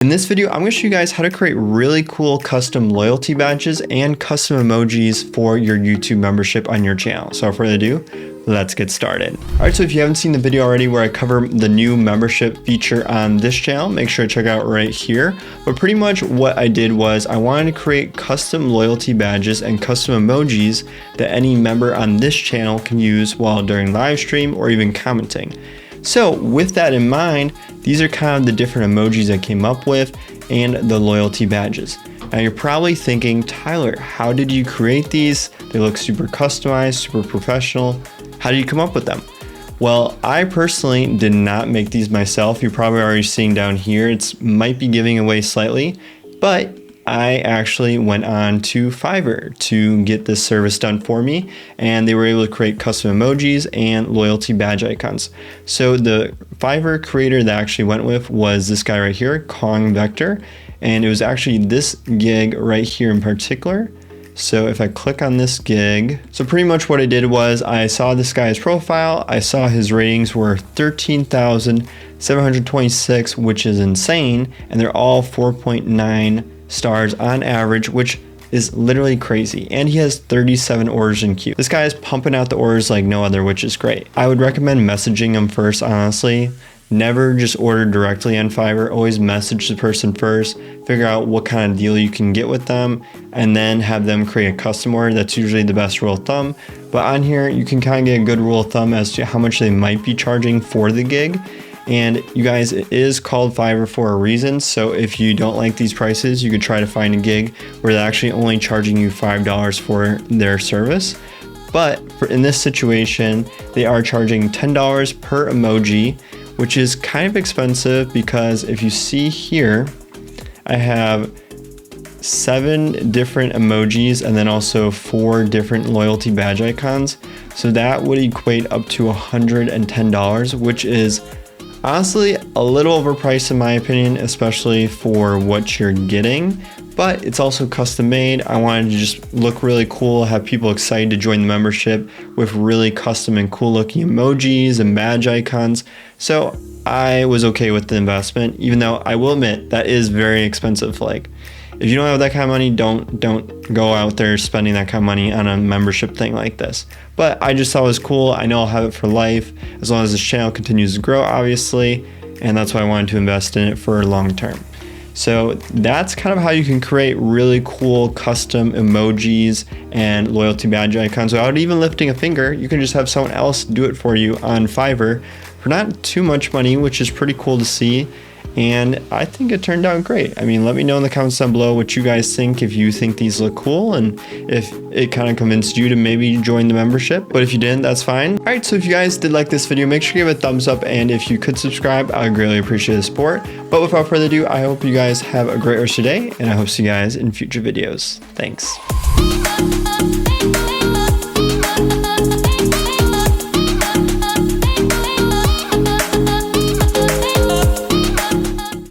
In this video, I'm going to show you guys how to create really cool custom loyalty badges and custom emojis for your YouTube membership on your channel. So without further ado, let's get started. All right, so if you haven't seen the video already where I cover the new membership feature on this channel, make sure to check it out right here. But pretty much what I did was I wanted to create custom loyalty badges and custom emojis that any member on this channel can use while during live stream or even commenting. So with that in mind, these are kind of the different emojis I came up with and the loyalty badges. Now you're probably thinking, Tyler, how did you create these? They look super customized, super professional. How did you come up with them? Well, I personally did not make these myself. You're probably already seeing down here, it might be giving away slightly, but I actually went on to Fiverr to get this service done for me, and they were able to create custom emojis and loyalty badge icons. So the Fiverr creator that I actually went with was this guy right here, Kong Vector, and it was actually this gig right here in particular. So if I click on this gig, so pretty much what I did was I saw this guy's profile, I saw his ratings were 13,726, which is insane, and they're all 4.9 stars on average, which is literally crazy. And he has 37 orders in queue. This guy is pumping out the orders like no other, which is great. I would recommend messaging him first, honestly. Never just order directly on Fiverr. Always message the person first, figure out what kind of deal you can get with them, and then have them create a custom order. That's usually the best rule of thumb. But on here, you can kind of get a good rule of thumb as to how much they might be charging for the gig. And you guys, it is called Fiverr for a reason. So if you don't like these prices, you could try to find a gig where they're actually only charging you $5 for their service. But in this situation, they are charging $10 per emoji, which is kind of expensive because if you see here, I have 7 different emojis and then also 4 different loyalty badge icons. So that would equate up to $110, which is honestly a little overpriced in my opinion, especially for what you're getting, but it's also custom made. I wanted to just look really cool, have people excited to join the membership with really custom and cool looking emojis and badge icons. So I was okay with the investment, even though I will admit that is very expensive. Like, if you don't have that kind of money, don't go out there spending that kind of money on a membership thing like this. But I just thought it was cool. I know I'll have it for life as long as this channel continues to grow, obviously, and that's why I wanted to invest in it for long term. So that's kind of how you can create really cool custom emojis and loyalty badge icons without even lifting a finger. You can just have someone else do it for you on Fiverr for not too much money, which is pretty cool to see. And I think it turned out great. I mean, let me know in the comments down below what you guys think, if you think these look cool and if it kind of convinced you to maybe join the membership. But if you didn't, that's fine. All right, so if you guys did like this video, make sure you give it a thumbs up. And if you could subscribe, I would greatly appreciate the support. But without further ado, I hope you guys have a great rest of your day, and I hope to see you guys in future videos. Thanks.